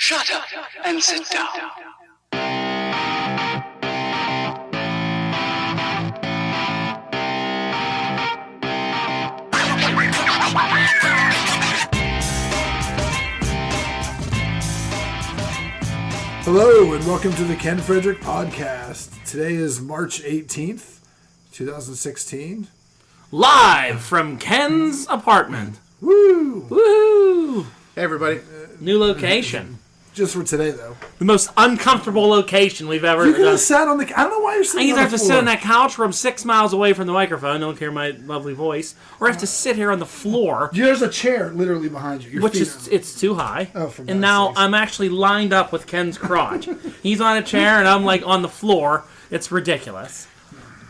Shut up and sit down. Hello and welcome to the Ken Frederick Podcast. Today is March 18th, 2016. Live from Ken's apartment. Woo! Woohoo! Hey, everybody. New location. Just for today, though. The most uncomfortable location we've ever You could done. have sat on the... I don't know why you're I sitting either on have the to floor. sit on that couch where I'm 6 miles away from the microphone, don't hear my lovely voice, or I have to sit here on the floor, There's a chair literally behind you. Your which feet is are- it's too high. Oh, for and God's now sakes. I'm actually lined up with Ken's crotch. He's on a chair and I'm like on the floor. It's ridiculous.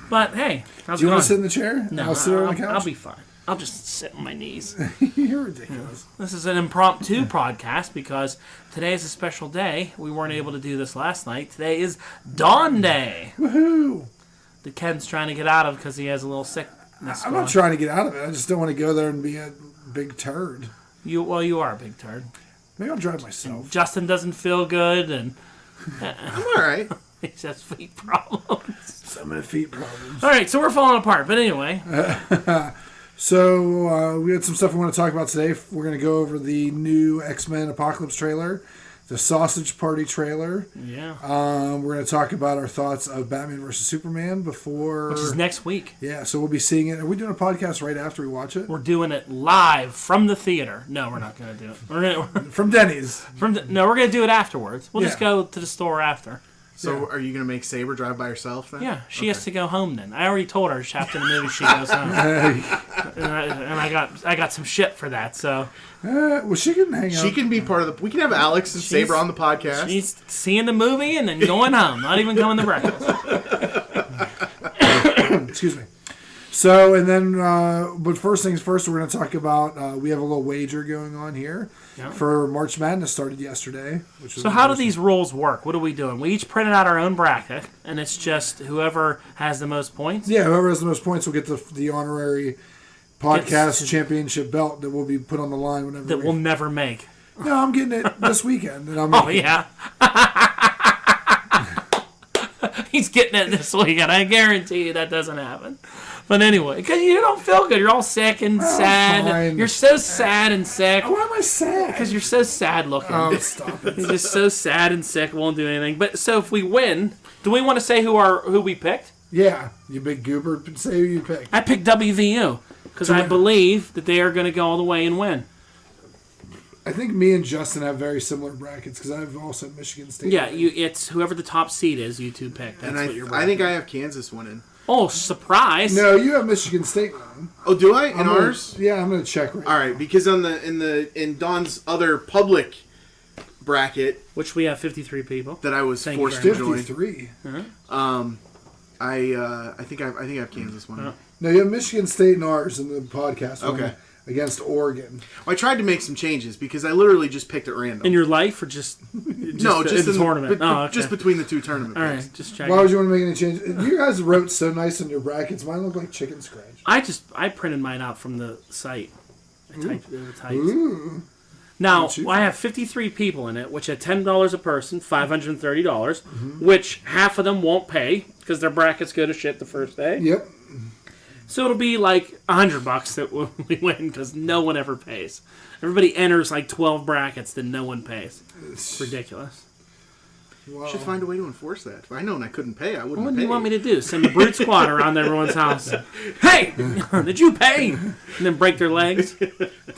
But hey, how's Do you it want to sit going? in the chair? No, I'll sit on the couch. I'll be fine. I'll just sit on my knees. You're ridiculous. This is an impromptu podcast because today is a special day. We weren't able to do this last night. Today is Dawn Day. Woohoo! That Ken's trying to get out of because he has a little sickness. I'm not trying to get out of it. I just don't want to go there and be a big turd. You are a big turd. Maybe I'll drive myself. Justin doesn't feel good, and I'm all right. he has feet problems. Some of the feet problems. All right, so we're falling apart. But anyway, So, we had some stuff we want to talk about today. We're going to go over the new X-Men Apocalypse trailer, the Sausage Party trailer. yeah, We're going to talk about our thoughts of Batman vs. Superman before... which is next week. Yeah, so we'll be seeing it. Are we doing a podcast right after we watch it? We're doing it live from the theater. No, we're not going to do it. We're From Denny's. going to do it afterwards. We'll just Yeah. go to the store after. So, Yeah. are you going to make Saber drive by herself then? Yeah, she has to go home then. I already told her after the movie she goes home, and I got some shit for that. So Well, she can hang out. She can be part of the... We can have Alex and Saber on the podcast. she's seeing the movie and then going home, not even coming to breakfast. Excuse me. So, and then, but first things first, we're going to talk about, we have a little wager going on here Yeah. for March Madness started yesterday. Which was So how do these rules work? What are we doing? We each printed out our own bracket, and it's just whoever has the most points. Yeah, whoever has the most points will get the honorary podcast Gets- championship belt that will be put on the line whenever That we'll never make. No, I'm getting it this weekend. And I'm Oh yeah. He's getting it this weekend. I guarantee you that doesn't happen. But anyway, because you don't feel good. You're all sick and sad. fine. You're so sad and sick. Why am I sad? Because you're so sad looking. Oh, stop it. You're just so sad and sick, won't do anything. But so if we win, do we want to say who we picked? Yeah, you big goober. Say who you pick. I picked WVU because I believe that they are going to go all the way and win. I think me and Justin have very similar brackets because I've also Michigan State. Yeah, it's whoever the top seed is, you two pick. That's and what you're I think I have Kansas winning. Oh, surprise! No, you have Michigan State winning. Oh, do I? In ours? Yeah, I'm gonna check right All right, because in Don's other public bracket Which we have 53 people. that I was Thank you forced very to join, 53. I think I have Kansas winning. No, you have Michigan State in ours in the podcast. Okay. winning against Oregon. Well, I tried to make some changes because I literally just picked at random. In your life, or just no, just in the in tournament? Oh, okay. just between the two tournament All picks. right, just checking. Why would you want to make any changes? You guys wrote so nice on your brackets. Mine look like chicken scratch. I printed mine out from the site. I typed it. Ooh. Now, What you I have 53 people in it, which at $10 a person, $530, which half of them won't pay because their brackets go to shit the first day. Yep. So it'll be like $100 that we win because no one ever pays. Everybody enters like 12 brackets, then no one pays. It's ridiculous. Wow. Should find a way to enforce that. If I known I couldn't pay, I wouldn't What do pay. you want me to do? Send the brute squad around everyone's house. Hey, did you pay? And then break their legs.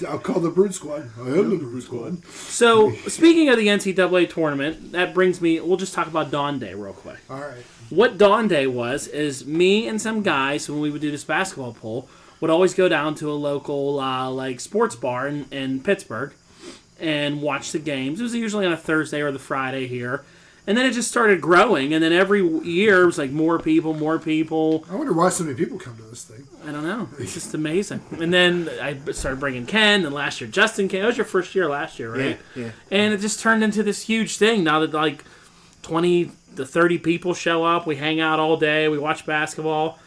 I'll call the Brute Squad. I am the Brute Squad. So speaking of the NCAA tournament, that brings me. We'll just talk about Dawn Day real quick. All right. What Dawn Day was is me and some guys when we would do this basketball pool would always go down to a local like sports bar in Pittsburgh and watch the games. It was usually on a Thursday or the Friday here. And then it just started growing, and then every year it was like more people. I wonder why so many people come to this thing. I don't know. It's just amazing. And then I started bringing Ken, and last year Justin came. It was your first year last year, right? Yeah. And it just turned into this huge thing. Now that like 20 to 30 people show up, we hang out all day, we watch basketball,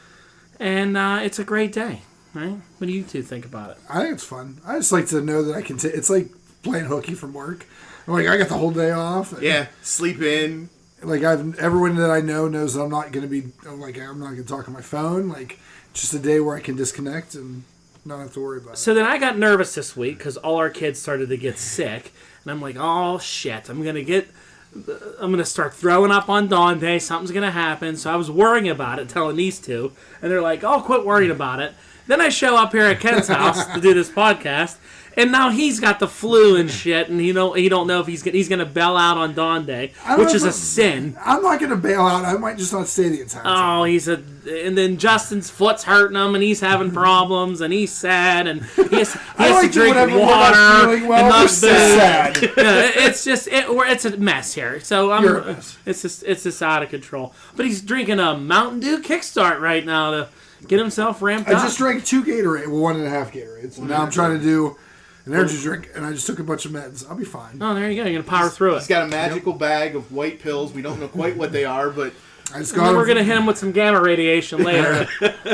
and it's a great day, right? What do you two think about it? I think it's fun. I just like to know that I can it's like playing hooky from work. I'm like, I got the whole day off. Yeah, sleep in. Like everyone that I know knows that I'm not going to be I'm not going to talk on my phone. Like just a day where I can disconnect and not have to worry about it. So then I got nervous this week because all our kids started to get sick, and I'm like, oh shit, I'm gonna start throwing up on Dawn Day. Something's gonna happen. So I was worrying about it, telling these two, and they're like, oh, quit worrying about it. Then I show up here at Ken's house to do this podcast, and now he's got the flu and shit, and he don't know if he's gonna bail out on Dawn Day, which is a sin. I'm not gonna bail out. I might just not stay the entire time. Oh, and then Justin's foot's hurting him, and he's having problems, and he's sad, and he has to drink water and not sad. It's a mess here. So You're a mess. It's just out of control. But he's drinking a Mountain Dew Kickstart right now to get himself ramped up. I just drank 2 Gatorade, 1.5 Gatorades. And now I'm trying to do an energy drink, and I just took a bunch of meds. I'll be fine. Oh, there you go. You're going to power through it. He's got a magical bag of white pills. We don't know quite what they are, but... We're going to hit him with some gamma radiation later.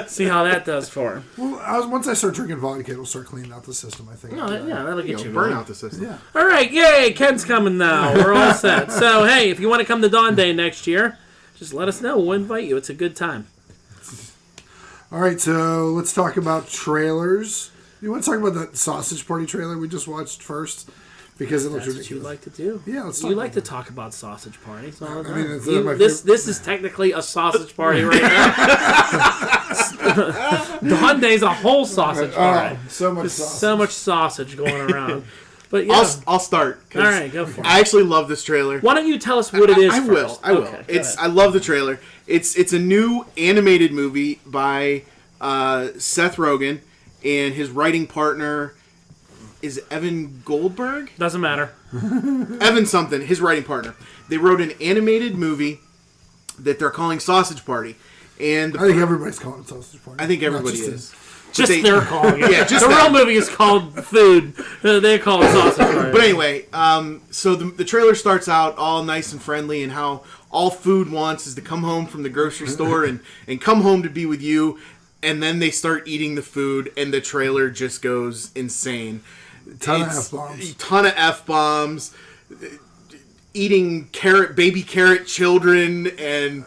See how that does for him. Well, once I start drinking vodka, it'll start cleaning out the system, I think. That'll get you burn going. out the system. Yeah. All right, yay, Ken's coming now. We're all set. So, hey, if you want to come to Dawn Day next year, just let us know. We'll invite you. It's a good time. All right, so let's talk about trailers. You want to talk about that Sausage Party trailer we just watched first? Because it looks That's ridiculous. what you like to do. Yeah, let's talk You about like to talk about sausage parties all the I mean, time. it's You- my this favorite- this is technically a sausage party right now. Dawn Day's a whole sausage party. so much There's sausage. so much sausage going around. But yeah, I'll start. all right, go for it. I actually love this trailer. Why don't you tell us what it is I will. first? I will. Okay, go ahead. I love the trailer. It's a new animated movie by Seth Rogen, and his writing partner is Evan Goldberg. Doesn't matter. Evan something. His writing partner. They wrote an animated movie that they're calling Sausage Party, and I think everybody's calling it Sausage Party. I think everybody Not just is. Just they- they're calling it. Yeah, just the them. real movie is called Food. They call it sausage party. But anyway, so the trailer starts out all nice and friendly, and how all food wants is to come home from the grocery store and come home to be with you, and then they start eating the food, and the trailer just goes insane. Ton of It's F-bombs. a ton of F-bombs. Eating baby carrot children, and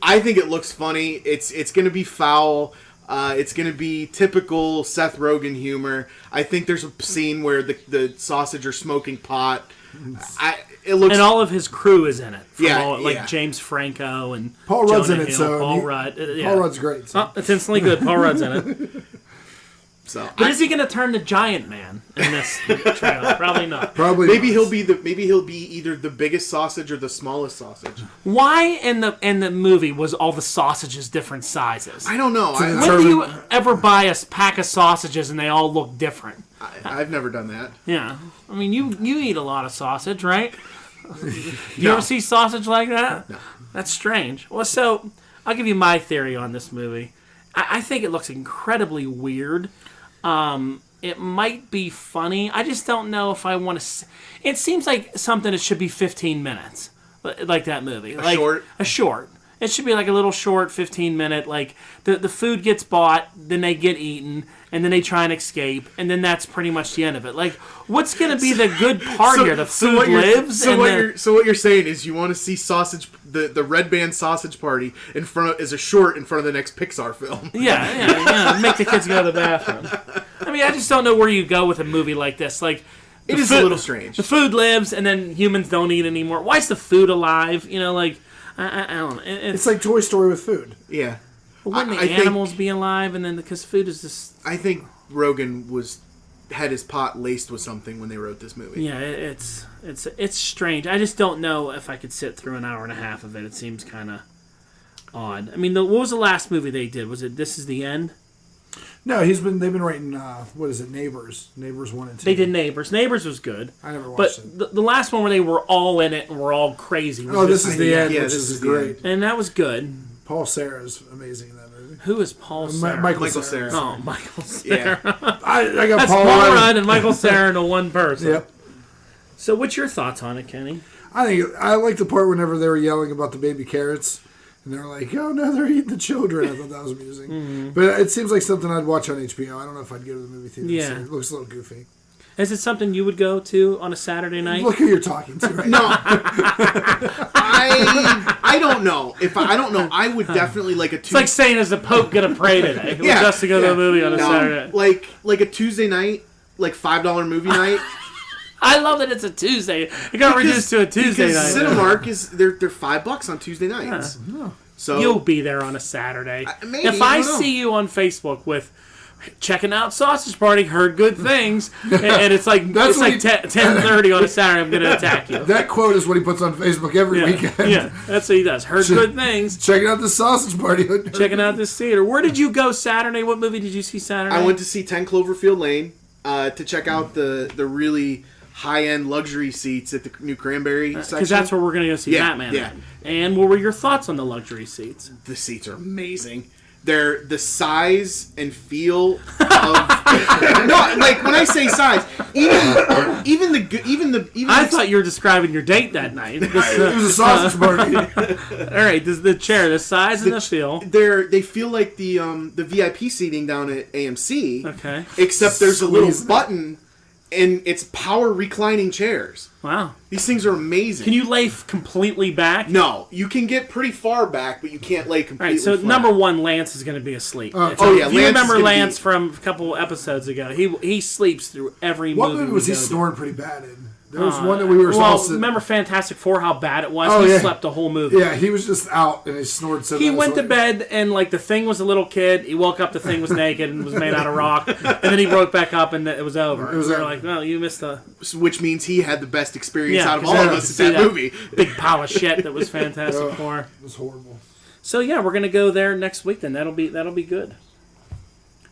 I think it looks funny. It's going to be foul. It's going to be typical Seth Rogen humor. I think there's a scene where the sausage are smoking pot. It looks. And all of his crew is in it. Yeah. James Franco and Paul Rudd's Jonah in it, Hill, so Paul Rudd. Yeah. Paul Rudd's great. So. Oh, it's instantly good. Paul Rudd's in it. So But is he going to turn to Giant Man in this trailer? Probably not. Probably maybe not. he'll be either the biggest sausage or the smallest sausage. Why in the movie was all the sausages different sizes? I don't know. When do you ever buy a pack of sausages and they all look different? I've never done that. Yeah. I mean, you eat a lot of sausage, right? Do you ever see sausage like that? No. That's strange. Well, so I'll give you my theory on this movie. I think it looks incredibly weird. It might be funny. I just don't know if I want to... It seems like something that should be 15 minutes. Like that movie. A short. It should be like a little short 15-minute, like, the food gets bought, then they get eaten, and then they try and escape, and then that's pretty much the end of it. Like, what's going to be the good part here? The food lives? So what you're saying is you want to see the Red Band Sausage Party as a short in front of the next Pixar film. Yeah. Make the kids go to the bathroom. I mean, I just don't know where you go with a movie like this. Like, It is a little strange. The food lives, and then humans don't eat anymore. Why is the food alive? You know, like... I don't know. It's like Toy Story with food. Yeah. Wouldn't the animals be alive? And then because food is just... I think Rogen had his pot laced with something when they wrote this movie. Yeah, it's strange. I just don't know if I could sit through an hour and a half of it. It seems kind of odd. I mean, what was the last movie they did? Was it This Is the End? No, they've been writing, what is it, Neighbors 1 and 2. They did Neighbors. Neighbors was good. I never watched But it. the last one where they were all in it and were all crazy. This is the end, yeah, which this is is the great. And that was good. Paul Cera's amazing in that movie. Who is Paul Cera? Michael Michael Cera. Cera. Oh, Michael Cera. Yeah. I got That's Paul Paul Rudd. Rudd and Michael Cera into one person. Yep. So what's your thoughts on it, Kenny? I like the part whenever they were yelling about the baby carrots. And they're like, oh no, they're eating the children. I thought that was amusing. But it seems like something I'd watch on HBO. I don't know if I'd go to the movie theater. Yeah. It looks a little goofy. Is it something you would go to on a Saturday night? Look who you're talking to right No, now. I don't know. I don't know, I would definitely like a It's like saying, is the Pope going to pray today? Yeah, Just to go to a movie on a Saturday. Like a Tuesday night, like $5 movie night. I love that it's a Tuesday. It got reduced to a Tuesday because night. Cinemark is they're $5 on Tuesday nights. So You'll be there on a Saturday. maybe, If I I don't know. see you on Facebook with checking out Sausage Party, heard good things, and it's like That's what 10:30 on a Saturday, I'm going to attack you. That quote is what he puts on Facebook every weekend. Yeah, that's what he does. Heard good things. Checking out the sausage party. Checking out this theater. Where did you go Saturday? What movie did you see Saturday? I went to see 10 Cloverfield Lane to check out the really high-end luxury seats at the New Cranberry section. because that's where we're going to go see Batman. Yeah. at. And what were your thoughts on the luxury seats? The seats are amazing. They're the size and feel of no, like when I say size, I thought you were describing your date that night. It was a sausage party. All right, the chair, the size and the feel. they feel like the VIP seating down at AMC. Okay. Except there's a little Squeeze it. button, and it's power reclining chairs. Wow. These things are amazing. Can you lay completely back? No, you can get pretty far back, but you can't lay All completely. right, so flat. number one, Lance is going to be asleep. oh, yeah, if you Lance is remember gonna Lance be- from a couple episodes ago, he sleeps through every What movie. movie was we he go to. snoring pretty bad in? There was one that we were all Well, sitting. remember Fantastic Four? How bad it was. Oh, He yeah. slept the whole movie. Yeah, he was just out and he snored so He bad. went to bed and like the Thing was a little kid. He woke up, the Thing was naked and was made out of rock, and then he woke back up and it was over. It was we were over. like, well, you missed the which means he had the best experience Yeah, out of 'cause all I of got us to at see that movie. big pile of shit that was Fantastic Four. It was horrible. So yeah, we're gonna go there next week. Then that'll be good.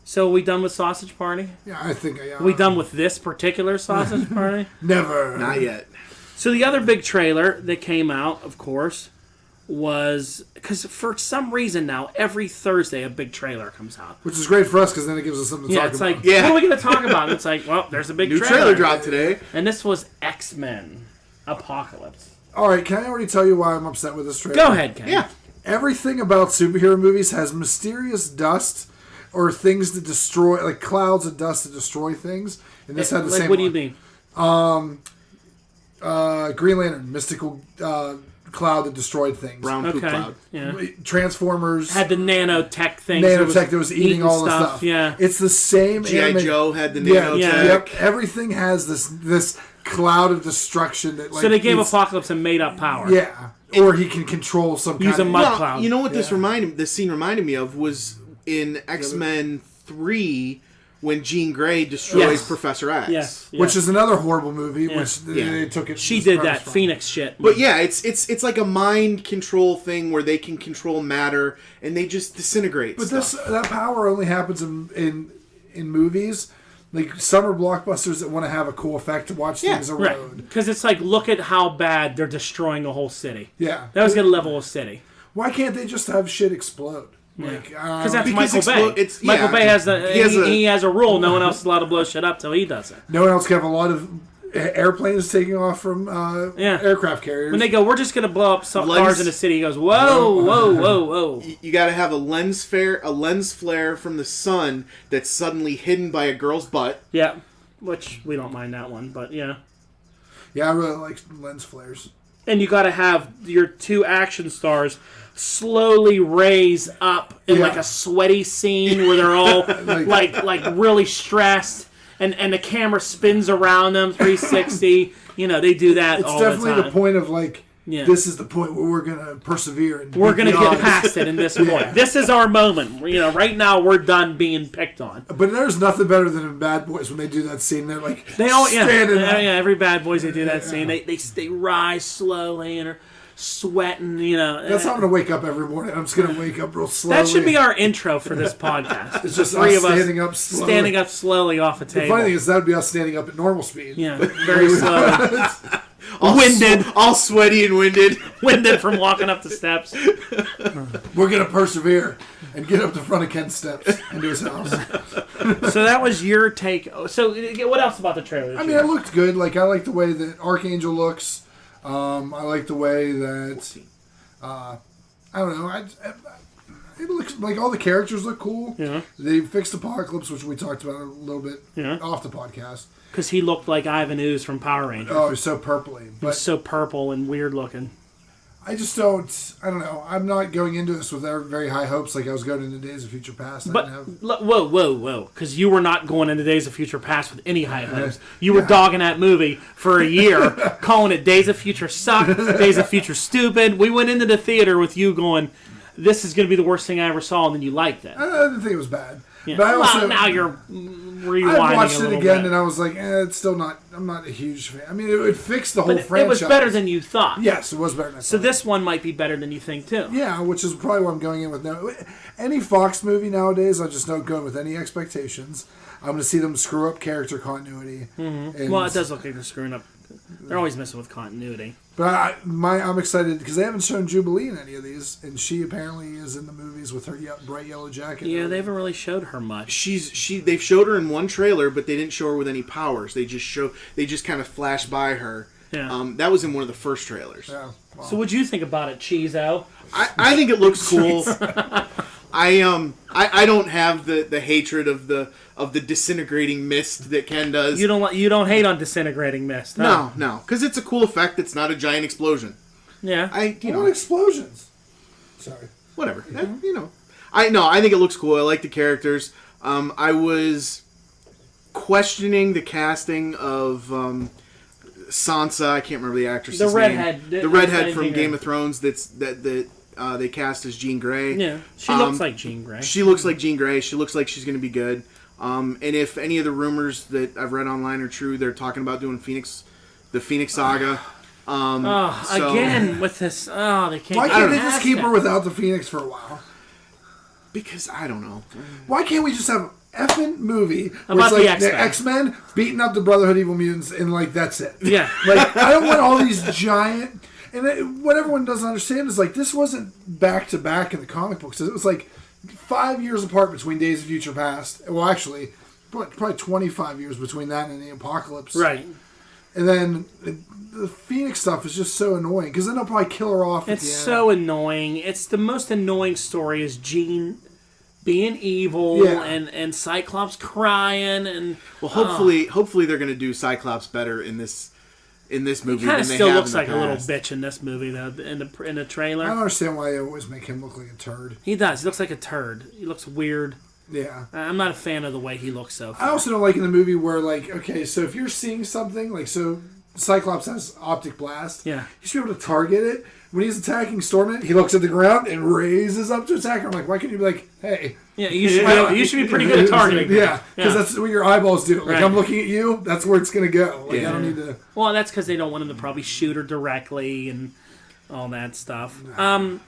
So are we done with Sausage Party? Yeah, I think I am. Are we done with this particular Sausage Party? Never. Not yet. So the other big trailer that came out, of course, was because for some reason now every Thursday a big trailer comes out. Which is great for us because then it gives us something to Yeah, talk it's about. like, Yeah. what are we going to talk about? And it's like, well, there's a big New trailer drop today. And this was X-Men Apocalypse. All right, can I already tell you why I'm upset with this trailer? Go ahead, Ken. Yeah. Everything about superhero movies has mysterious dust or things to destroy, like clouds of dust to destroy things. And this had the Like, same what do you one. mean? Green Lantern, mystical cloud that destroyed things. Brown poop Okay. cloud. Yeah. Transformers. Had the nanotech thing. nanotech that was eating all the stuff. Yeah. It's the same. G.I. anime- Joe had the Yeah, nanotech. Yeah. Yep. Everything has this cloud of destruction that. Like, So they gave it's- Apocalypse a made-up power. Yeah, or he can control some Use kind a of mud Well, cloud. you know what this Yeah. scene reminded me of was in X-Men 3 when Jean Grey destroys Yes. Professor X. Yes. which is another horrible movie. Yeah. Which Yeah. they took it. She as did premise that from. Phoenix shit. But yeah, it's like a mind control thing where they can control matter and they just disintegrate But stuff. that power only happens in movies, like summer blockbusters that want to have a cool effect to watch Yeah, things Right. erode. Because it's like, look at how bad they're destroying a whole city. Yeah, That was going to level a city. Why can't they just have shit explode? Like, Because that's Because Michael Bay. Michael Bay has he has a rule. No one else is allowed to blow shit up till he does it. no one else can have a lot of airplanes taking off from Yeah. aircraft carriers. When they go, we're just going to blow up some Lens- cars in the city. He goes, whoa, whoa, whoa, whoa. You got to have a lens flare from the sun that's suddenly hidden by a girl's butt. Yeah, which we don't mind that one, but yeah. yeah, I really like lens flares. And you got to have your two action stars slowly raise up in Yeah. like a sweaty scene where they're all like really stressed, and the camera spins around them 360. You know, they do that It's all definitely the the time. point of like, Yeah. this is the point where we're gonna persevere and We're be gonna get beyond. past it in this point. This is our moment. You know, right now we're done being picked on. But there's nothing better than in Bad Boys when they do that scene. They're like They all standing up. every Bad Boys they do that scene. They rise slowly and are sweating. You know, That's how I'm gonna wake up every morning. I'm just gonna wake up real slowly. that should be our intro for this podcast. It's just three us of us standing up slowly. standing up slowly off a The table. funny thing is that would be us standing up at normal speed. Yeah, very slowly. Winded, All sweaty and winded. winded from walking up the steps. We're gonna persevere and get up the front of Ken's steps into his house. So that was your take. So what else about the trailer? I mean, it looked good. Like I like the way that Archangel looks. I like the way that I don't know. It looks like all the characters look cool. Yeah. They fixed Apocalypse, which we talked about a little bit Yeah. off the podcast. Because he looked like Ivan Ooze from Power Rangers. Oh, he's so purpley. He was But so purple and weird looking. I just don't. I don't know. I'm not going into this with very high hopes like I was going into Days of Future Past. But whoa! Because you were not going into Days of Future Past with any high hopes. You were dogging that movie for a year, calling it Days of Future suck, Days of Future stupid. We went into the theater with you going, "This is going to be the worst thing I ever saw," and then you liked it. I didn't think it was bad. Yeah. But I also, now you're rewinding. I watched it again, bit. and I was like, it's still not. I'm not a huge fan. I mean, it fixed the whole But franchise. it was better than you thought. Yes, it was better than I So thought. this one might be better than you think too. Yeah, which is probably what I'm going in with now. Any Fox movie nowadays, I just don't go in with any expectations. I'm going to see them screw up character continuity. Mm-hmm. And, Well, it does look like they're screwing up. They're always messing with continuity. But I'm excited because they haven't shown Jubilee in any of these, and she apparently is in the movies with her bright yellow jacket. Yeah, they haven't really showed her much. They've showed her in one trailer, but they didn't show her with any powers. They just kind of flash by her. Yeah. That was in one of the first trailers. Yeah. Wow. So what'd you think about it, Cheezo? I think it looks cool. I don't have the hatred of the disintegrating mist that Ken does. You don't hate on disintegrating mist. Huh? No, because it's a cool effect. It's not a giant explosion. Yeah. I want explosions. Sorry. Whatever. I think it looks cool. I like the characters. I was questioning the casting of Sansa. I can't remember the actress's The name. redhead. The redhead from Game of Thrones. That they cast as Jean Grey. Yeah. She looks like Jean Grey. She looks like Jean Grey. She looks like she's going to be good. And if any of the rumors that I've read online are true, they're talking about doing the Phoenix Saga. Again with this. Oh, they can't. Why can't they just cast keep it. her without the Phoenix for a while? Because I don't know. Why can't we just have an effing movie where About it's the like the X-Men. X-Men beating up the Brotherhood of Evil Mutants and like that's it? Yeah. Like I don't want all these giant. And what everyone doesn't understand is like this wasn't back to back in the comic books. It was like 5 years apart between Days of Future Past. Well, actually, probably 25 years between that and the Apocalypse. Right. And then the Phoenix stuff is just so annoying because then they'll probably kill her off. It's at the end. so annoying. It's the most annoying story is Jean being evil Yeah. and Cyclops crying and Well, hopefully they're going to do Cyclops better in this movie. kind than of they still have looks in the like a little past. bitch in this movie though in the I don't trailer. understand why they always make him look like a turd. He does. He looks like a turd. He looks weird. Yeah. I'm not a fan of the way he looks so I far. also don't like in the movie where, like, okay, so if you're seeing something, like, so Cyclops has optic blast. Yeah. He should be able to target it. When he's attacking Stormont, he looks at the ground and raises up to attack her. I'm like, why can't you be like, hey? Yeah, you should be pretty good at targeting. Yeah, because that's what your eyeballs do. Like, Right. I'm looking at you, that's where it's going to go. Like, Yeah. I don't need to... Well, that's because they don't want him to probably shoot her directly and all that stuff.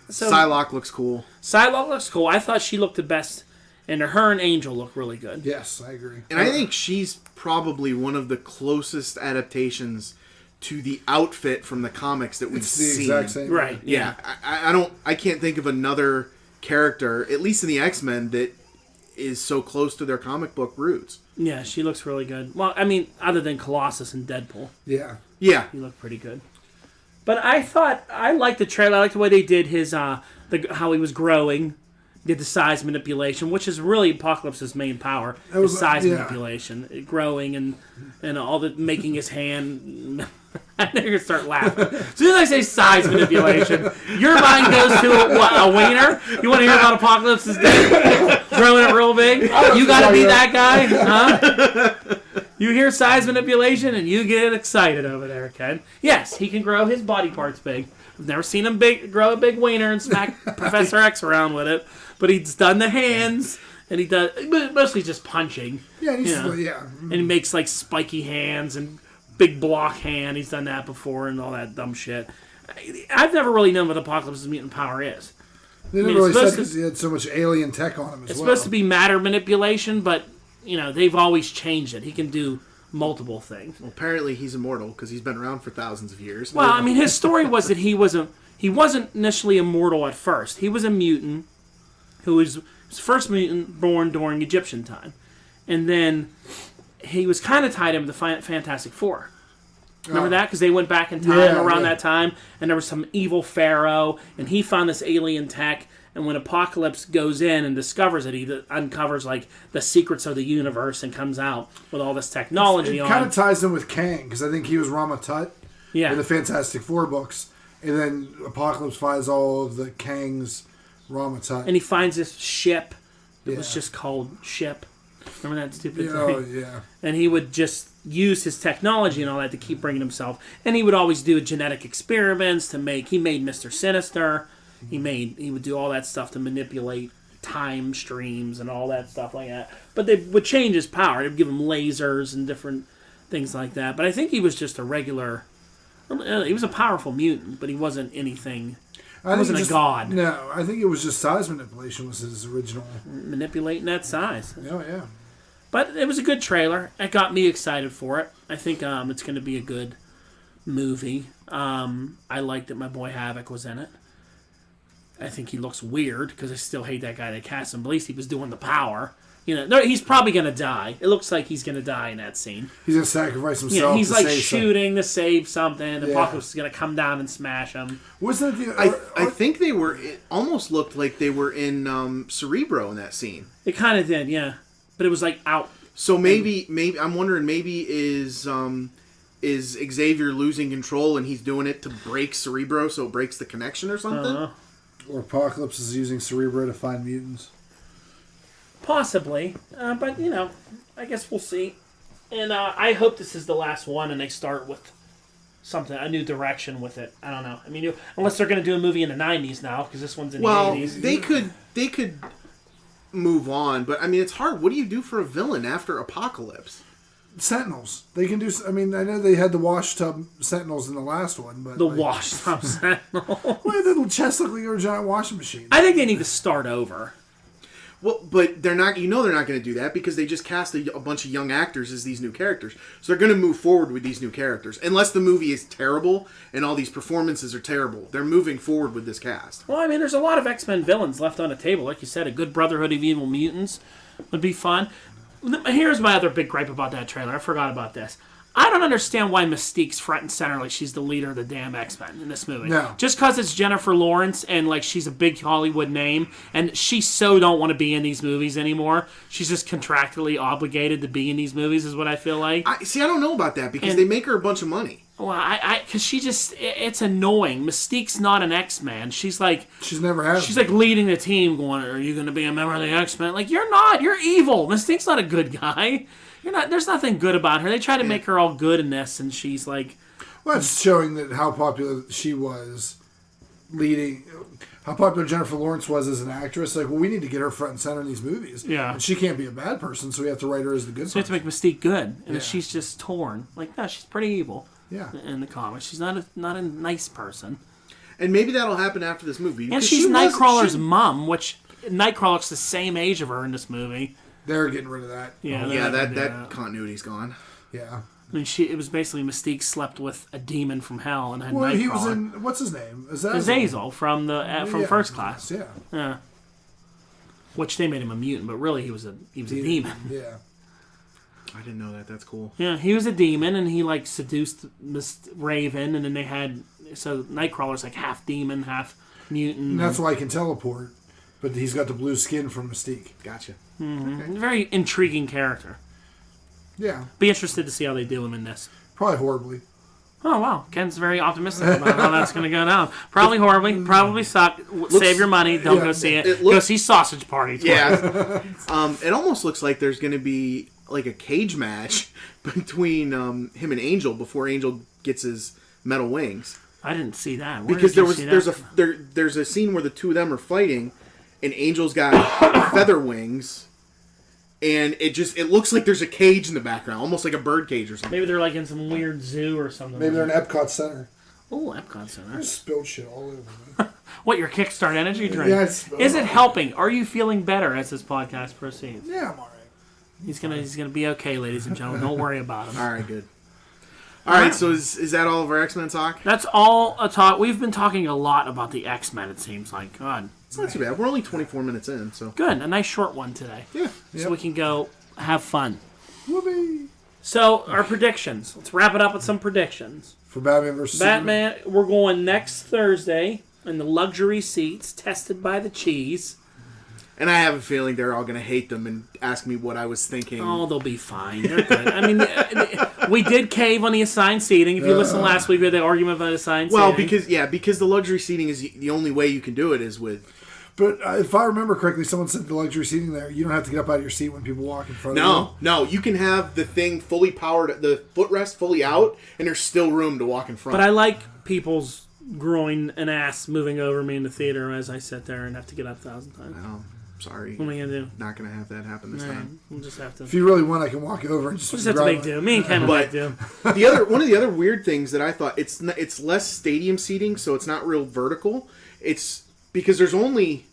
So Psylocke looks cool. Psylocke looks cool. I thought she looked the best, and her and Angel look really good. Yes, I agree. And I think she's probably one of the closest adaptations to the outfit from the comics that we've It's the seen. exact same. Right. Yeah, I can't think of another character, at least in the X-Men, that is so close to their comic book roots. Yeah, she looks really good. Well, I mean, other than Colossus and Deadpool, Yeah. Yeah, he looked pretty good. But I liked the trailer. I liked the way they did his how he was growing. Did the size manipulation, which is really Apocalypse's main power, was, is size yeah. manipulation, growing and all the making his hand. I'm gonna start laughing. As soon as I say size manipulation, your mind goes to a wiener. You want to hear about Apocalypse's dick growing it real big? You got to be that guy, huh? You hear size manipulation and you get excited over there, Ken. Yes, he can grow his body parts big. I've never seen him grow a big wiener and smack Professor X around with it. But he's done the hands, and he does mostly just punching. Yeah, and he's, Yeah. yeah. And he makes like spiky hands and big block hand. He's done that before and all that dumb shit. I've never really known what Apocalypse's mutant power is. They never mean, really it's said supposed because he had so much alien tech on him as It's well. supposed to be matter manipulation, but they've always changed it. He can do multiple things. well, apparently he's immortal because he's been around for thousands of years. Well, I mean, his story was that he wasn't initially immortal at first. He was a mutant who was his first mutant born during Egyptian time. And then he was kind of tied in with the Fantastic Four. Remember that? Because they went back in time around that time, and there was some evil pharaoh, and he found this alien tech, And when Apocalypse goes in and discovers it, he uncovers like the secrets of the universe and comes out with all this technology It on. kind of ties in with Kang, because I think he was Rama Tut in the Fantastic Four books. And then Apocalypse finds all of the Kang's Rama Tut. And he finds this ship that was just called Ship. Remember that stupid thing? Oh, yeah. And he would just use his technology and all that to keep bringing himself. And he would always do genetic experiments to make... He made Mr. Sinister. He would do all that stuff to manipulate time streams and all that stuff like that. But they would change his power. They would give him lasers and different things like that. But I think he was just a regular... He was a powerful mutant, but he wasn't anything... He wasn't a god. No, I think it was just size manipulation was his original... Manipulating that size. Oh, yeah. But it was a good trailer. It got me excited for it. I think it's going to be a good movie. I like that my boy Havoc was in it. I think he looks weird because I still hate that guy that cast him. At least he was doing the power. No, he's probably going to die. It looks like he's going to die in that scene. He's going to sacrifice himself. He's to like save shooting to save something. The Apocalypse is going to come down and smash him. Wasn't it the... I think they were... It almost looked like they were in Cerebro in that scene. It kind of did, yeah. But it was like out. So maybe I'm wondering, maybe is Xavier losing control and he's doing it to break Cerebro so it breaks the connection or something? Or Apocalypse is using Cerebro to find mutants. Possibly. But, I guess we'll see. And I hope this is the last one and they start with a new direction with it. I don't know. I mean, unless they're going to do a movie in the 90s now, because this one's in the 80s. They could move on, but I mean, it's hard. What do you do for a villain after Apocalypse? Sentinels. They can do... I mean, I know they had the wash tub Sentinels in the last one, but... Wash tub Sentinel. Well, the little chest look like a giant washing machine. I think they need to start over. Well, but they're not. They're not going to do that because they just cast a bunch of young actors as these new characters. So they're going to move forward with these new characters, unless the movie is terrible and all these performances are terrible. They're moving forward with this cast. Well, I mean, there's a lot of X-Men villains left on the table. Like you said, a good Brotherhood of Evil Mutants would be fun. Here's my other big gripe about that trailer. I forgot about this. I don't understand why Mystique's front and center like she's the leader of the damn X-Men in this movie. No. Just because it's Jennifer Lawrence and like she's a big Hollywood name and she so don't want to be in these movies anymore. She's just contractually obligated to be in these movies is what I feel like. I don't know about that because they make her a bunch of money. Well, because she just, it's annoying. Mystique's not an X-Man. She's like... She's never had... She's like leading the team going, are you going to be a member of the X-Men? Like, you're not. You're evil. Mystique's not a good guy. You're not. There's nothing good about her. They try to make her all good in this, and she's like... Well, it's showing that how popular she was leading... How popular Jennifer Lawrence was as an actress. Like, well, we need to get her front and center in these movies. Yeah. And she can't be a bad person, so we have to write her as the good person. So we have to make Mystique good. And she's just torn. Like, no, she's pretty evil. Yeah. In the comics. She's not a nice person. And maybe that'll happen after this movie. And she's Nightcrawler's mom, which Nightcrawler's the same age of her in this movie. They're getting rid of that. Yeah, that continuity's gone. Yeah. I mean, it was basically Mystique slept with a demon from hell and had Nightcrawler. He was in, what's his name? Azazel from First Class. Yeah. Which they made him a mutant, but really he was a demon. Yeah. I didn't know that. That's cool. Yeah, he was a demon, and he like seduced Raven, and then they had Nightcrawler's like half demon, half mutant. And that's why he can teleport, but he's got the blue skin from Mystique. Gotcha. Mm-hmm. Okay. Very intriguing character. Yeah. Be interested to see how they do him in this. Probably horribly. Oh wow, Ken's very optimistic about how that's going to go down. Probably horribly, probably suck. Save your money, don't go see it. Go see Sausage Party. Yeah. It almost looks like there's going to be like a cage match between him and Angel before Angel gets his metal wings. I didn't see that. Because there's a scene where the two of them are fighting, and Angel's got feather wings, and it looks like there's a cage in the background, almost like a bird cage or something. Maybe they're like in some weird zoo or something. Maybe they're in Epcot Center. Oh, Epcot Center. I spilled shit all over me. What, your Kickstart energy drink? Yeah, is it helping? Are you feeling better as this podcast proceeds? Yeah, I'm alright. He's gonna be okay, ladies and gentlemen. Don't worry about him. All right, good. All right, so is that all of our X-Men talk? That's all a talk. We've been talking a lot about the X-Men, it seems like. God. It's not too bad. We're only 24 minutes in, so. Good. A nice short one today. Yeah. So we can go have fun. Whoopee. So, our predictions. Let's wrap it up with some predictions. For Batman vs. Batman, we're going next Thursday. in the luxury seats, tested by the cheese. And I have a feeling they're all going to hate them and ask me what I was thinking. Oh, they'll be fine. They're good. I mean, we did cave on the assigned seating. If you listened last week, we had the argument about assigned seating. Well, because the luxury seating is the only way you can do it is with... But if I remember correctly, someone said the luxury seating there, you don't have to get up out of your seat when people walk in front of you. No, you can have the thing fully powered, the footrest fully out, and there's still room to walk in front. But I like people's groin and ass moving over me in the theater as I sit there and have to get up 1,000 times. No, sorry. What am I going to do? Not going to have that happen this time. We'll just have to... If you really want, I can walk over and just We'll just have to make do. Me and Ken will make do. One of the other weird things that I thought, it's less stadium seating, so it's not real vertical. It's because there's only...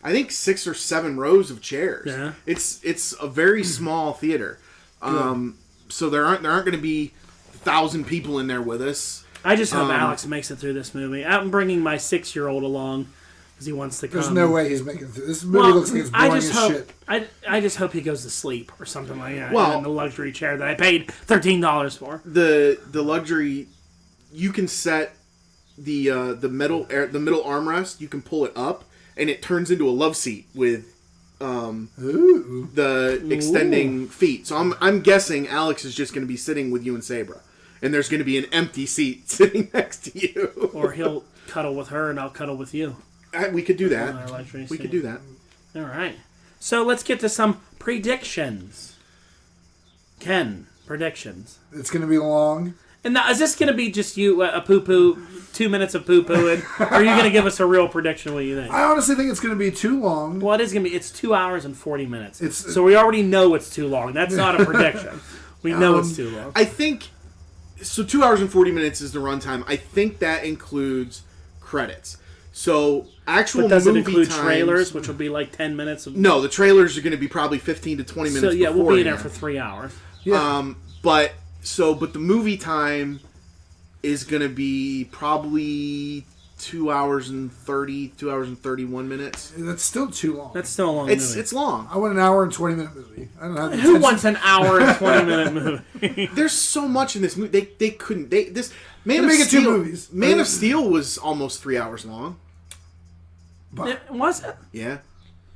I think 6 or 7 rows of chairs. Yeah. It's a very small theater. So there aren't going to be 1,000 people in there with us. I just hope Alex makes it through this movie. I'm bringing my 6-year-old along because he wants to come. There's no way he's making it through. This movie looks like it's boring as shit. I just hope he goes to sleep or something like that. Well, in the luxury chair that I paid $13 for. The luxury, you can set the middle armrest. You can pull it up. And it turns into a love seat with the extending feet. So I'm guessing Alex is just going to be sitting with you and Sabra. And there's going to be an empty seat sitting next to you. Or he'll cuddle with her and I'll cuddle with you. We could do that. We could do that. All right. So let's get to some predictions. Ken, predictions. It's going to be long. And now, is this going to be just you, a poo-poo, 2 minutes of poo-pooing? Or are you going to give us a real prediction? What do you think? I honestly think it's going to be too long. Well, it is going to be. It's 2 hours and 40 minutes. So we already know it's too long. That's not a prediction. We know it's too long. I think... So 2 hours and 40 minutes is the runtime. I think that includes credits. So actual movie But does it include times, trailers, which will be like 10 minutes? No, the trailers are going to be probably 15 to 20 minutes. So yeah, we'll be in there for 3 hours. Yeah. But the movie time is going to be probably 2 hours and 31 minutes. That's still too long. That's still a long movie. It's long. I want an hour and 20-minute movie. I don't know. Who wants an hour and 20-minute movie? There's so much in this movie. They couldn't. Man of make it Steel. 2 movies. Man of Steel was almost 3 hours long. Was it? Yeah.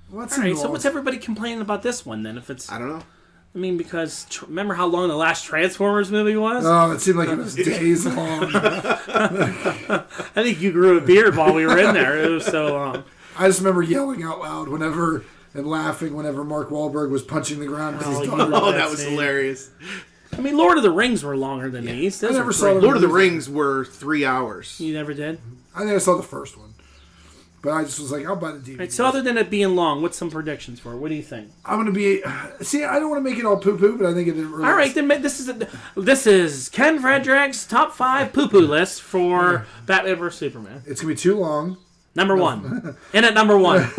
What's All right, so what's everybody complaining about this one then? If it's, I don't know. I mean, because remember how long the last Transformers movie was? Oh, it seemed like it was days long. I think you grew a beard while we were in there. It was so long. I just remember yelling out loud and laughing whenever Mark Wahlberg was punching the ground with his daughter. Oh, that was hilarious. I mean, Lord of the Rings were longer than these. I never saw Lord of the Rings were 3 hours. You never did? I think I saw the first one. But I just was like, I'll buy the DVD. Right, so other than it being long, what's some predictions for it? What do you think? I'm going to be... See, I don't want to make it all poo-poo, but I think it really... All right, then this is Ken Frederick's top 5 poo-poo list for Batman vs. Superman. It's going to be too long. Number 1. In at number 1.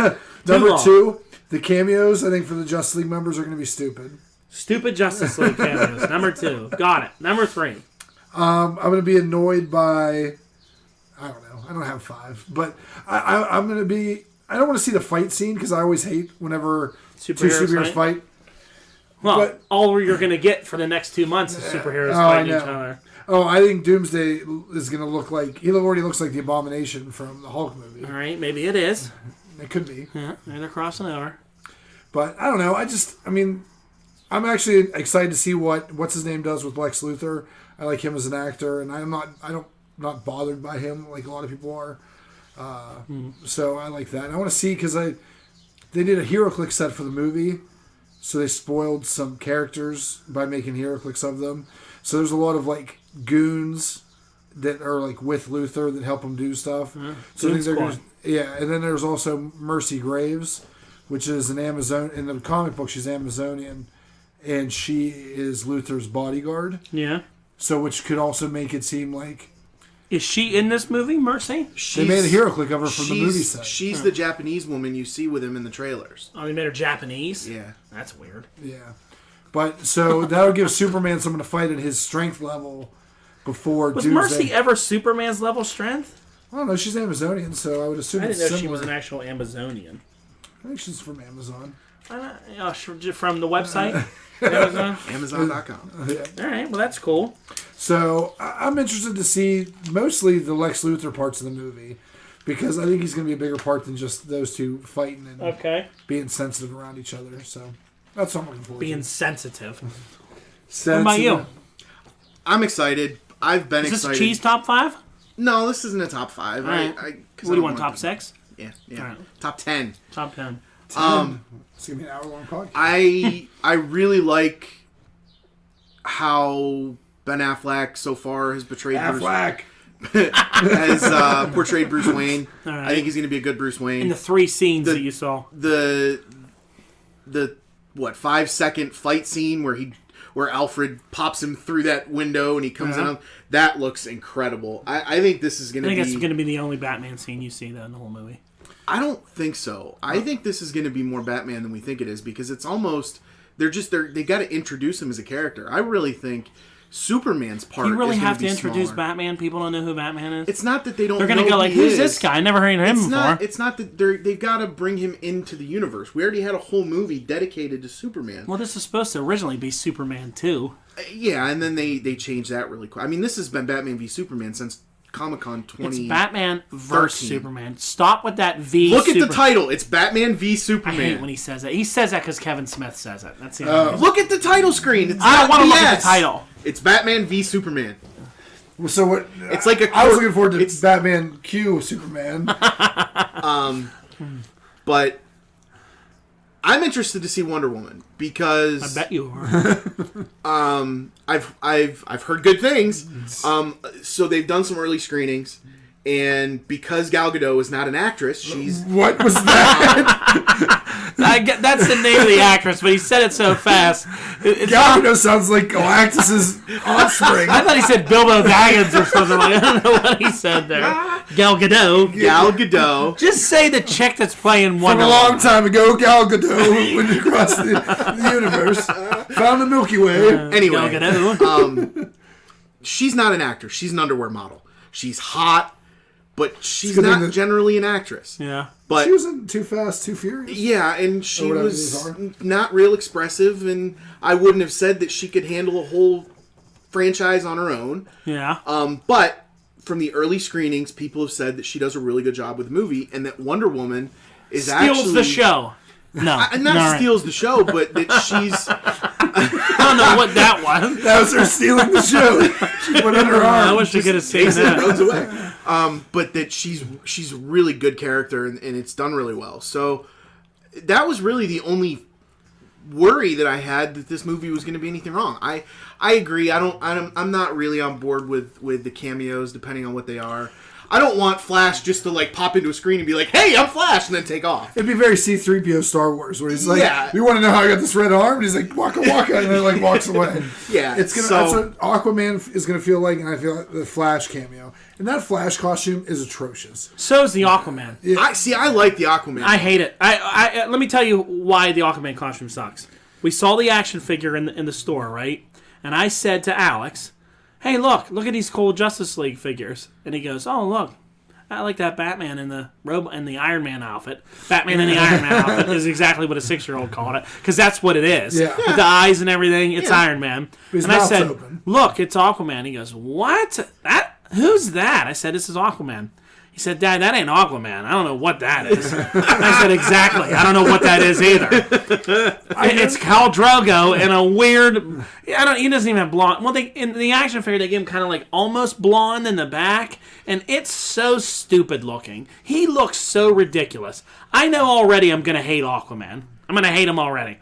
Number 2, the cameos, I think, for the Justice League members are going to be stupid. Stupid Justice League cameos. Number 2. Got it. Number 3. I'm going to be annoyed by... I don't know. I don't have 5. But I'm going to be... I don't want to see the fight scene because I always hate whenever two superheroes fight. Well, but, all you're going to get for the next 2 months is superheroes fighting each other. Oh, I think Doomsday is going to look like... He already looks like the Abomination from the Hulk movie. All right, maybe it is. It could be. Yeah, they're crossing over. But I don't know. I'm actually excited to see what's his name does with Lex Luthor. I like him as an actor, and I'm not bothered by him like a lot of people are. So I like that. And I want to see because they did a HeroClix set for the movie, so they spoiled some characters by making HeroClix of them. So there's a lot of like goons that are like with Luthor that help him do stuff. So I think they're gonna, and then there's also Mercy Graves, which is an Amazon in the comic book. She's Amazonian, and she is Luthor's bodyguard. Yeah. So which could also make it seem like. Is she in this movie, Mercy? They made a HeroClix of her from the movie set. She's the Japanese woman you see with him in the trailers. Oh, they made her Japanese? Yeah. That's weird. Yeah. But, so, that would give Superman someone to fight at his strength level before Was Doomsday. Mercy ever Superman's level strength? I don't know. She's Amazonian, so I would assume I it's didn't know similar. she was an actual Amazonian. I think she's from Amazon. From the website? Amazon? Amazon.com. All right, well, that's cool. So, I'm interested to see mostly the Lex Luthor parts of the movie. because I think he's going to be a bigger part than just those two fighting and Okay. being sensitive around each other. So that's what I'm looking forward to. Being sensitive. Sensitive. What about you? I'm excited. I've been Is excited. this cheese top 5? No, this isn't a top 5. All right. What do you want, top 6? Yeah. All right. Top 10. Top 10. It's going to be an hour-long podcast. I really like how Ben Affleck so far has portrayed Affleck. has portrayed Bruce Wayne. All right. I think he's going to be a good Bruce Wayne. In the 3 scenes that you saw. The 5-second fight scene where Alfred pops him through that window and he comes in. That looks incredible. I think this is going to be. I think it's going to be the only Batman scene you see though in the whole movie. I don't think so. I think this is going to be more Batman than we think it is because it's almost they got to introduce him as a character. I really think Superman's part. You really is have to be introduce smaller. Batman. People don't know who Batman is. It's not that they don't. They're going to know go like, who he "Who's this is. guy? I never heard of him before." It's not that they've got to bring him into the universe. We already had a whole movie dedicated to Superman. Well, this is supposed to originally be Superman 2. Yeah, and then they changed that really quick. I mean, this has been Batman v Superman since Comic-Con 20. It's Batman versus Superman. Stop with that V. Look at the title. It's Batman v Superman. I hate when he says that. He says that because Kevin Smith says it. That's the only reason. Look at the title screen. It's I don't not want to look at BS. the title. It's Batman v Superman. So what? It's like I was looking forward to Batman Q Superman. But I'm interested to see Wonder Woman because I bet you are. I've heard good things. So they've done some early screenings, and because Gal Gadot is not an actress, she's What was that? That's the name of the actress, but he said it so fast. Gal Gadot sounds like Galactus's offspring. I thought he said Bilbo Baggins or something like that. I don't know what he said there. Gal Gadot. Gal Gadot. Just say the chick that's playing From Wonder a Woman. long time ago, Gal Gadot went across the universe, found the Milky Way. Anyway, Gal Gadot. she's not an actor. She's an underwear model. She's hot, but she's good thing not that- generally an actress. Yeah. But She was in Too Fast, Too Furious. yeah, and she whatever was these are. not real expressive, and I wouldn't have said that she could handle a whole franchise on her own. Yeah. But from the early screenings, people have said that she does a really good job with the movie, and that Wonder Woman is Steals actually the show. No. Not All right. steals the show, but that she's I don't know what that was. That was her stealing the show. She put it in her I arm. wish I could have seen takes it and that. runs away. But that she's a really good character, and it's done really well. So that was really the only worry that I had that this movie was going to be anything wrong. I agree. I'm not really on board with the cameos, depending on what they are. I don't want Flash just to like pop into a screen and be like, "Hey, I'm Flash," and then take off. It'd be very C-3PO Star Wars, where he's like, Yeah. "You want to know how I got this red arm?" And he's like, "Waka waka," and then like walks away. Yeah, it's gonna. so- That's what Aquaman is gonna feel like, and I feel like the Flash cameo, and that Flash costume is atrocious. So is the Aquaman. I like the Aquaman. I hate it. I let me tell you why the Aquaman costume sucks. We saw the action figure in the store, right? And I said to Alex, "Hey, look at these cool Justice League figures." And he goes, "Oh, look, I like that Batman in the Iron Man outfit." Batman in the Iron Man outfit is exactly what a 6-year-old called it, because that's what it is. Yeah. With the eyes and everything, it's Iron Man. His And I mouth's said, open. "Look, it's Aquaman." He goes, "What? Who's that?" I said, "This is Aquaman." He said, "Dad, that ain't Aquaman. I don't know what that is." I said, "Exactly. I don't know what that is either." It's Khal Drogo and a weird. He doesn't even have blonde. Well, in the action figure they give him kind of like almost blonde in the back, and it's so stupid looking. He looks so ridiculous. I know already. I'm gonna hate Aquaman. I'm gonna hate him already.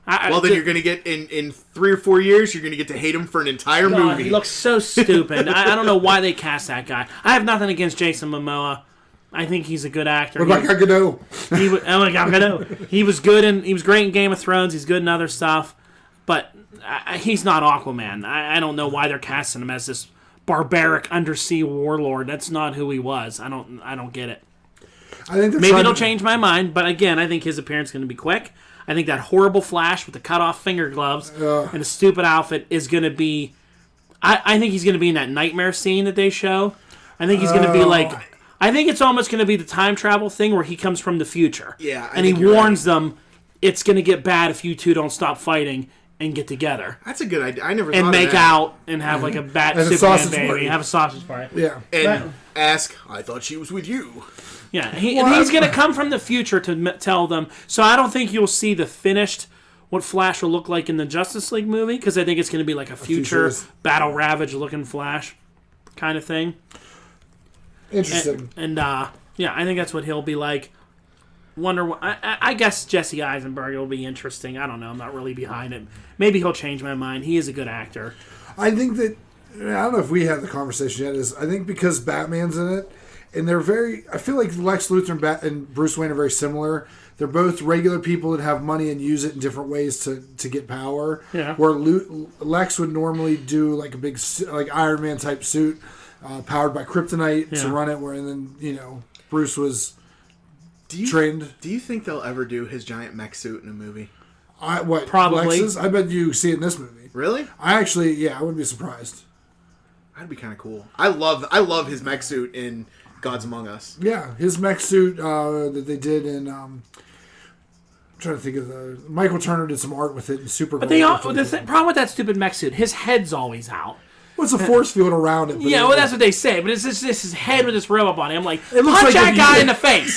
Well, then you're going to get, in 3 or 4 years, you're going to get to hate him for an entire God, movie. he looks so stupid. I don't know why they cast that guy. I have nothing against Jason Momoa. I think he's a good actor. What about Gal Gadot? He was good and he was great in Game of Thrones. He's good in other stuff, but he's not Aquaman. I don't know why they're casting him as this barbaric undersea warlord. That's not who he was. I don't get it. I think Maybe it'll change my mind, but again, I think his appearance is going to be quick. I think that horrible Flash with the cut-off finger gloves and a stupid outfit is going to be... I think he's going to be in that nightmare scene that they show. I think he's going to be like... I think it's almost going to be the time travel thing where he comes from the future. Yeah, I and he think you're warns them, it's going to get bad if you two don't stop fighting. and get together That's a good idea. I never thought and of make that. out and have like a bat And a Superman sausage baby, party. have a sausage party. Yeah. And ask, I thought she was with you. Yeah, he's going to come from the future to tell them. So I don't think you'll see the finished what Flash will look like in the Justice League movie, because I think it's going to be like a future Battle Ravage looking Flash kind of thing. Interesting. And yeah, I think that's what he'll be like. I guess Jesse Eisenberg will be interesting. I don't know. I'm not really behind it. Maybe he'll change my mind. He is a good actor. I think that, I don't know if we had the conversation yet, I think because Batman's in it, and I feel like Lex Luthor and Bruce Wayne are very similar. They're both regular people that have money and use it in different ways to get power. Yeah. Where Lex would normally do like a big, like Iron Man type suit, powered by kryptonite to run it, and then, Bruce was trained. Do you think they'll ever do his giant mech suit in a movie? Probably. Lex's? I bet you see it in this movie. Really? I wouldn't be surprised. That'd be kind of cool. I love his mech suit in Gods Among Us. Yeah, his mech suit that they did in. I'm trying to think of Michael Turner did some art with it in Supergirl. But the problem with that stupid mech suit, his head's always out. What's a force field around it? Yeah, well, that's what they say. But it's just his head with this robot body. I'm like, punch like that if guy you- in the face.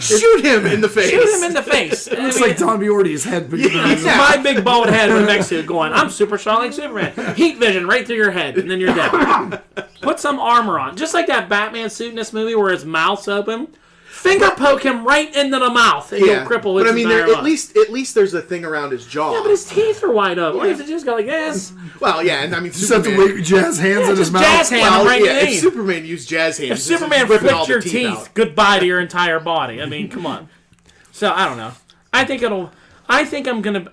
Shoot him in the face. Shoot him in the face. It's like Don Biordi's head. But It's my big bald head with a mech suit going, I'm super strong like Superman. Heat vision right through your head, and then you're dead. Put some armor on. Just like that Batman suit in this movie where his mouth's open. Finger poke him right into the mouth, and you'll cripple his But I mean, entire at life. least there's a thing around his jaw. Yeah, but his teeth are wide open. What if it just go like this? Well, yeah, and I mean, Just have to Superman. wait jazz hands in his just mouth. jazz hand Well, him right in yeah, the if knee. Superman used jazz hands, If this is Superman ripping all flicked the your teeth teeth, out. goodbye to your entire body. I mean, come on. So, I don't know.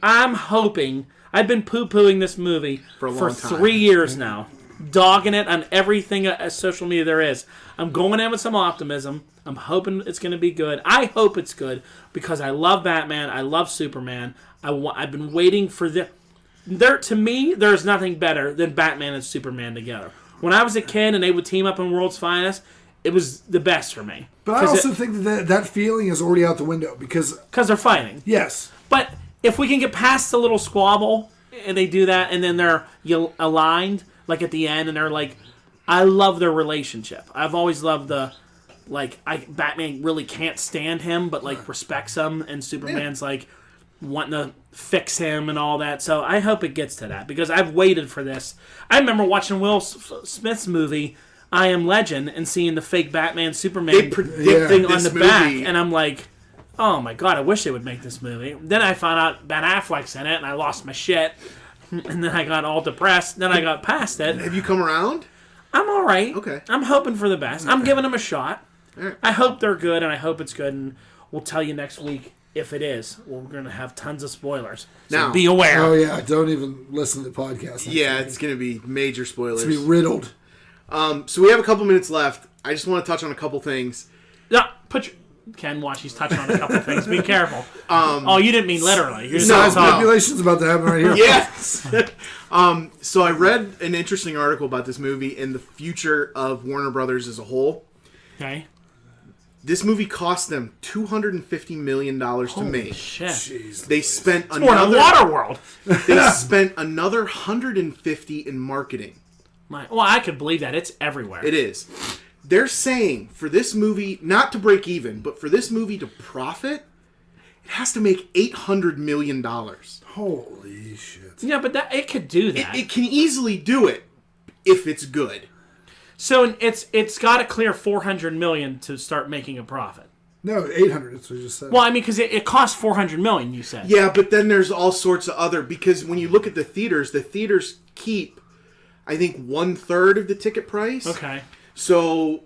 I'm hoping, I've been poo-pooing this movie For a long time. 3 years now. Dogging it on everything social media there is. I'm going in with some optimism. I'm hoping it's going to be good. I hope it's good because I love Batman. I love Superman. I've been waiting for to me, there's nothing better than Batman and Superman together. When I was a kid and they would team up in World's Finest, it was the best for me. But I also think that feeling is already out the window because they're fighting. yes, But if we can get past the little squabble and they do that and then they're aligned, like at the end, and they're like, I love their relationship. I've always loved Batman really can't stand him, but like respects him, and Superman's like wanting to fix him and all that. So I hope it gets to that because I've waited for this. I remember watching Will Smith's movie I Am Legend and seeing the fake Batman Superman They predict thing on this the back, movie. and I'm like, oh my god, I wish they would make this movie. Then I found out Ben Affleck's in it, and I lost my shit. And then I got all depressed. Then I got past it. Have you come around? I'm all right. Okay. I'm hoping for the best. I'm giving them a shot. All right. I hope they're good, and I hope it's good. And we'll tell you next week if it is. We're going to have tons of spoilers. So Now- be aware. oh yeah, don't even listen to the podcast. Yeah, it's going to be major spoilers. It's gonna be riddled. So we have a couple minutes left. I just want to touch on a couple things. No, Ken, watch. He's touching on a couple things. Be careful. Oh, you didn't mean literally. You're Size talking- manipulation's about to happen right here. Yes. So I read an interesting article about this movie and the future of Warner Brothers as a whole. Okay. This movie cost them $250 million to make. Shit. Jeez. They spent More than another. Waterworld. They spent another $150 in marketing. Well, I could believe that. It's everywhere. It is. They're saying for this movie, not to break even, but for this movie to profit, it has to make $800 million. Holy shit. Yeah, but it could do that. It can easily do it if it's good. So it's got to clear $400 million to start making a profit. No, 800. That's what you just said. Well, I mean, because it costs $400 million. You said. Yeah, but then there's all sorts of other, because when you look at the theaters keep, I think, 1/3 of the ticket price. Okay. So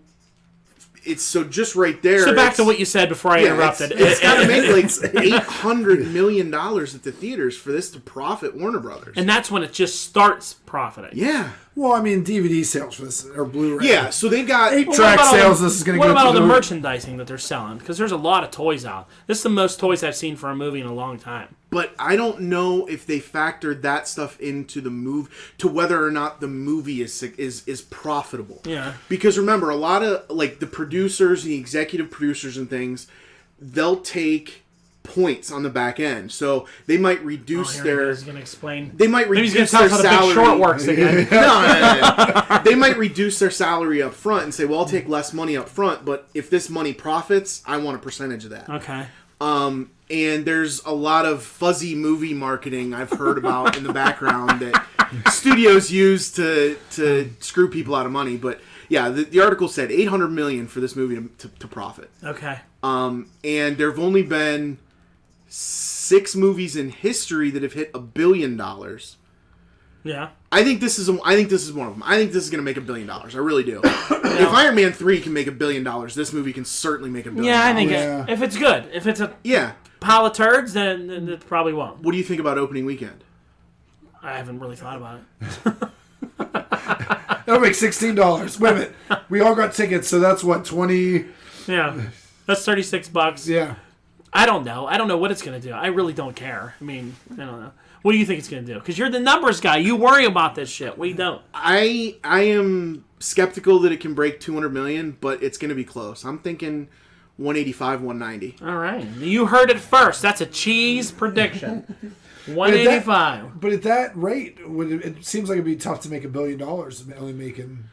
it's just right there. So back to what you said before I interrupted. It's got to make like $800 million at the theaters for this to profit Warner Brothers. And that's when it just starts profiting. Yeah. well, I mean, DVD sales for this or Blu-ray. Yeah, so they've got... Eight Well, track what about all sales. the- This is going to What go about all to the merchandising that they're selling? Because there's a lot of toys out. This is the most toys I've seen for a movie in a long time. But I don't know if they factored that stuff into the move to whether or not the movie is profitable. Yeah. Because remember, a lot of like the producers, the executive producers and things, they'll take points on the back end. So they might reduce their. He's going to explain. They might Maybe he's reduce going to their tell us how the salary. Big Short works again. No. They might reduce their salary up front and say, "Well, I'll take less money up front, but if this money profits, I want a percentage of that." Okay. And there's a lot of fuzzy movie marketing I've heard about in the background that studios use to screw people out of money. But yeah, the article said $800 million for this movie to profit. Okay. And there have only been 6 movies in history that have hit $1 billion. Yeah. I think this is one of them. I think this is going to make $1 billion. I really do. If Iron Man 3 can make $1 billion, this movie can certainly make $1 billion. Yeah, I think if it's good, if it's a pile of turds, then it probably won't. What do you think about opening weekend? I haven't really thought about it. That'll make $16. Wait a minute. We all got tickets, so that's what, 20? Yeah. That's $36. Yeah. I don't know. I don't know what it's going to do. I really don't care. I mean, I don't know. What do you think it's going to do? Because you're the numbers guy. You worry about this shit. We don't. I am skeptical that it can break 200 million, but it's going to be close. I'm thinking 185, 190. All right. You heard it first. That's a cheese prediction. 185. But at that rate, it seems like it'd be tough to make $1 billion only making...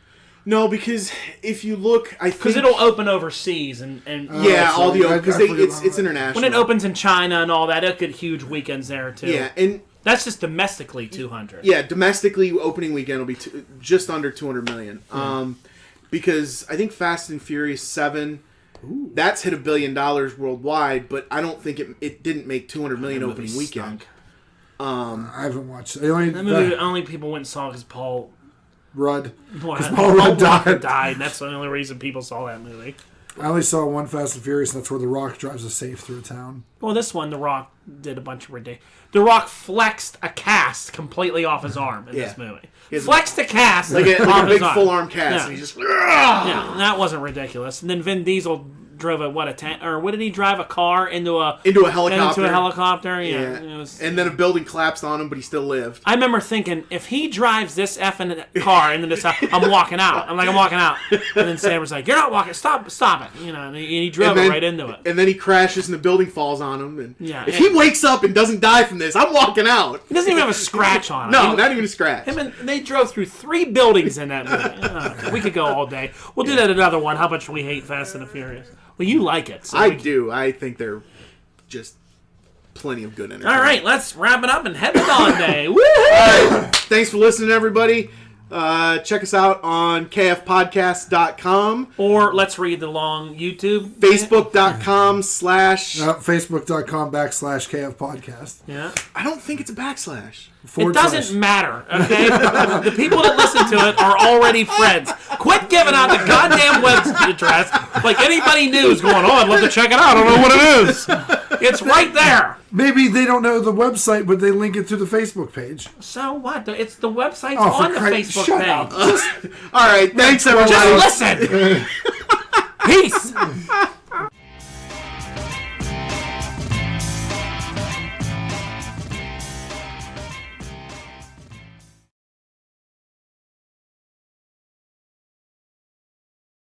No, because if you look, I think... Because it'll open overseas and all the... Because it's international. When it opens in China and all that, it'll get huge weekends there, too. Yeah, and... That's just domestically 200. Yeah, domestically, opening weekend will be just under 200 million. Because I think Fast and Furious 7, that's hit $1 billion worldwide, but I don't think it didn't make 200 million opening weekend. I haven't watched it. That movie only people went and saw because Paul Rudd. Because Paul Rudd died. That's the only reason people saw that movie. I only saw one Fast and Furious, and that's where The Rock drives a safe through a town. Well, this one, The Rock did a bunch of ridiculous... The Rock flexed a cast completely off his arm in this movie. Flexed a cast like a big full arm cast. Yeah. And he just... Yeah, that wasn't ridiculous. And then Vin Diesel drove what did he drive a car into a helicopter? Yeah. And then a building collapsed on him, but he still lived. I remember thinking, if he drives this effing car into this house, I'm walking out. I'm walking out. And then Sam was like, "You're not walking. Stop it." You know, and he drove it right into it. And then he crashes, and the building falls on him. And if he wakes up and doesn't die from this, I'm walking out. He doesn't even have a scratch on him. No, not even a scratch. They drove through 3 buildings in that movie. We could go all day. We'll do that another one. How much we hate Fast and the Furious. Well, you like it. So I do. I think they're just plenty of good entertainment. All right, let's wrap it up and head to Dawn Day. Woo! Thanks for listening, everybody. Check us out on kfpodcast.com. Or let's read the long YouTube. Facebook.com/ Facebook.com/KFpodcast. Yeah. I don't think it's a backslash. It doesn't matter, okay? The people that listen to it are already friends. Quit giving out the goddamn web address like anybody new is going, I'd love to check it out. I don't know what it is. It's right there. Maybe they don't know the website, but they link it to the Facebook page. So what? It's the website's on the Facebook shut page. Up. All right, thanks everybody. Just listen. Peace.